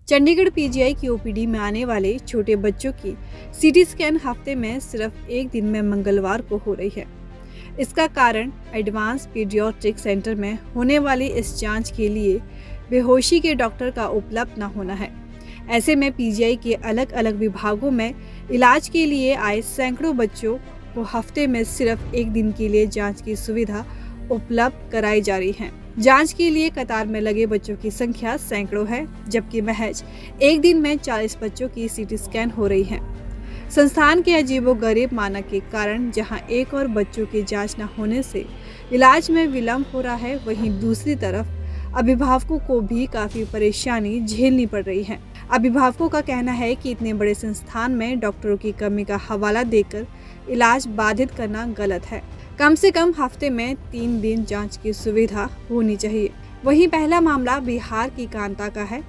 Chandigarh PGI की OPD में आने वाले छोटे बच्चों की सीटी स्कैन हफ्ते में सिर्फ एक दिन में मंगलवार को हो रही है। इसका कारण एडवांस पीडियाट्रिक सेंटर में होने वाली इस जांच के लिए बेहोशी के डॉक्टर का उपलब्ध न होना है। ऐसे में पीजीआई के अलग अलग विभागों में इलाज के लिए आए सैकड़ों बच्चों को हफ्ते में सिर्फ एक दिन के लिए जांच की सुविधा उपलब्ध कराई जा रही है। जांच के लिए कतार में लगे बच्चों की संख्या सैकड़ों है, जबकि महज एक दिन में 40 बच्चों की सीटी स्कैन हो रही है। संस्थान के अजीबोगरीब मानक के कारण जहां एक और बच्चों की जांच न होने से इलाज में विलंब हो रहा है, वहीं दूसरी तरफ अभिभावकों को भी काफी परेशानी झेलनी पड़ रही है। अभिभावकों का कहना है कि इतने बड़े संस्थान में डॉक्टरों की कमी का हवाला देकर इलाज बाधित करना गलत है। कम से कम हफ्ते में 3 दिन जांच की सुविधा होनी चाहिए। वहीं पहला मामला बिहार की कांता का है,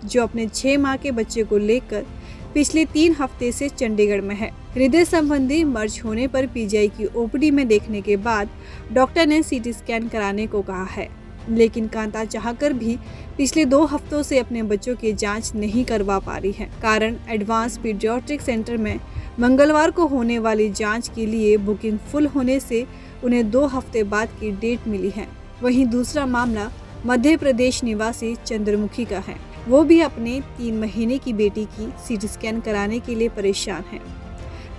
जो अपने 6 माह के बच्चे को लेकर पिछले 3 हफ्ते से चंडीगढ़ में है। हृदय संबंधी मर्ज होने पर पीजीआई की ओपीडी में देखने के बाद डॉक्टर ने सीटी स्कैन कराने को कहा है, लेकिन कांता चाहकर भी पिछले 2 हफ्तों से अपने बच्चों की जांच नहीं करवा पा रही है। कारण एडवांस पीडियाट्रिक सेंटर में मंगलवार को होने वाली जांच के लिए बुकिंग फुल होने से उन्हें 2 हफ्ते बाद की डेट मिली है। वहीं दूसरा मामला मध्य प्रदेश निवासी चंद्रमुखी का है। वो भी अपने 3 महीने की बेटी की सीटी स्कैन कराने के लिए परेशान है।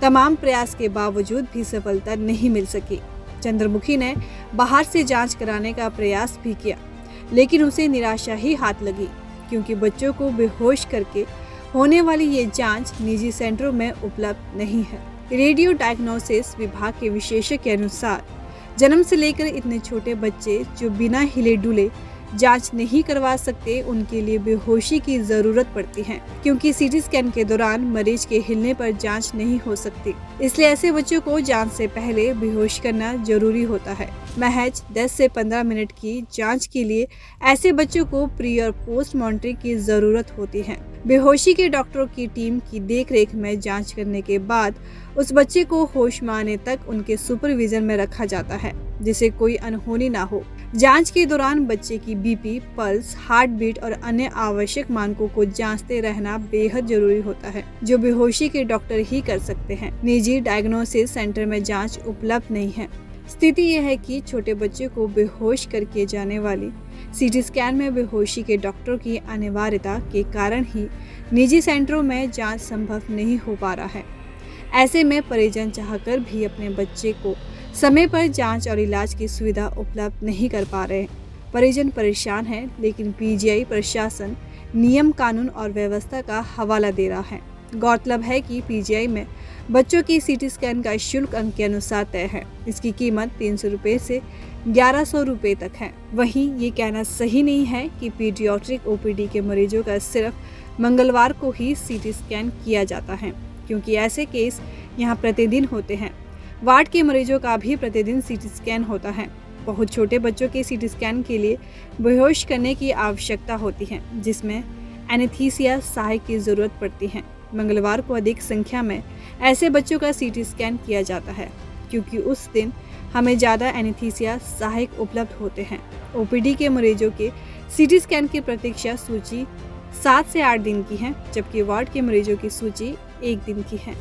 तमाम प्रयास के बावजूद भी सफलता नहीं मिल सकी। चंद्रमुखी ने बाहर से जांच कराने का प्रयास भी किया, लेकिन उसे निराशा ही हाथ लगी, क्योंकि बच्चों को बेहोश करके होने वाली ये जांच निजी सेंटरों में उपलब्ध नहीं है। रेडियो डायग्नोसिस विभाग के विशेषज्ञ के अनुसार जन्म से लेकर इतने छोटे बच्चे जो बिना हिले डुले जांच नहीं करवा सकते, उनके लिए बेहोशी की जरूरत पड़ती है, क्योंकि सीटी स्कैन के दौरान मरीज के हिलने पर जांच नहीं हो सकती। इसलिए ऐसे बच्चों को जांच से पहले बेहोश करना जरूरी होता है। महज 10 से 15 मिनट की जांच के लिए ऐसे बच्चों को प्री और पोस्ट मॉनिटरिंग की जरूरत होती है। बेहोशी के डॉक्टरों की टीम की देखरेख में जांच करने के बाद उस बच्चे को होश में आने तक उनके सुपरविजन में रखा जाता है, जिससे कोई अनहोनी ना हो। जांच के दौरान बच्चे की बीपी, पल्स, हार्ट बीट और अन्य आवश्यक मानकों को जांचते रहना बेहद जरूरी होता है, जो बेहोशी के डॉक्टर ही कर सकते हैं। निजी डायग्नोसिस सेंटर में जांच उपलब्ध नहीं है। स्थिति यह है कि छोटे बच्चे को बेहोश कर किए जाने वाली सीटी स्कैन में बेहोशी के डॉक्टर की अनिवार्यता के कारण ही निजी सेंटरों में जांच संभव नहीं हो पा रहा है। ऐसे में परिजन चाहकर भी अपने बच्चे को समय पर जांच और इलाज की सुविधा उपलब्ध नहीं कर पा रहे। परिजन परेशान हैं, लेकिन पीजीआई प्रशासन नियम, कानून और व्यवस्था का हवाला दे रहा है। गौरतलब है कि पीजीआई में बच्चों की सीटी स्कैन का शुल्क अंक के अनुसार तय है। इसकी कीमत 300 रुपये से 1100 रुपये तक है। वहीं ये कहना सही नहीं है कि पीडियाट्रिक ओपीडी के मरीजों का सिर्फ मंगलवार को ही सीटी स्कैन किया जाता है, क्योंकि ऐसे केस यहाँ प्रतिदिन होते हैं। वार्ड के मरीजों का भी प्रतिदिन सीटी स्कैन होता है। बहुत छोटे बच्चों के सीटी स्कैन के लिए बेहोश करने की आवश्यकता होती है, जिसमें एनेस्थीसिया सहायक की जरूरत पड़ती है। मंगलवार को अधिक संख्या में ऐसे बच्चों का सीटी स्कैन किया जाता है, क्योंकि उस दिन हमें ज़्यादा एनेस्थीसिया सहायक उपलब्ध होते हैं। ओपीडी के मरीजों के सीटी स्कैन की प्रतीक्षा सूची 7 से 8 दिन की है, जबकि वार्ड के मरीजों की सूची 1 दिन की है।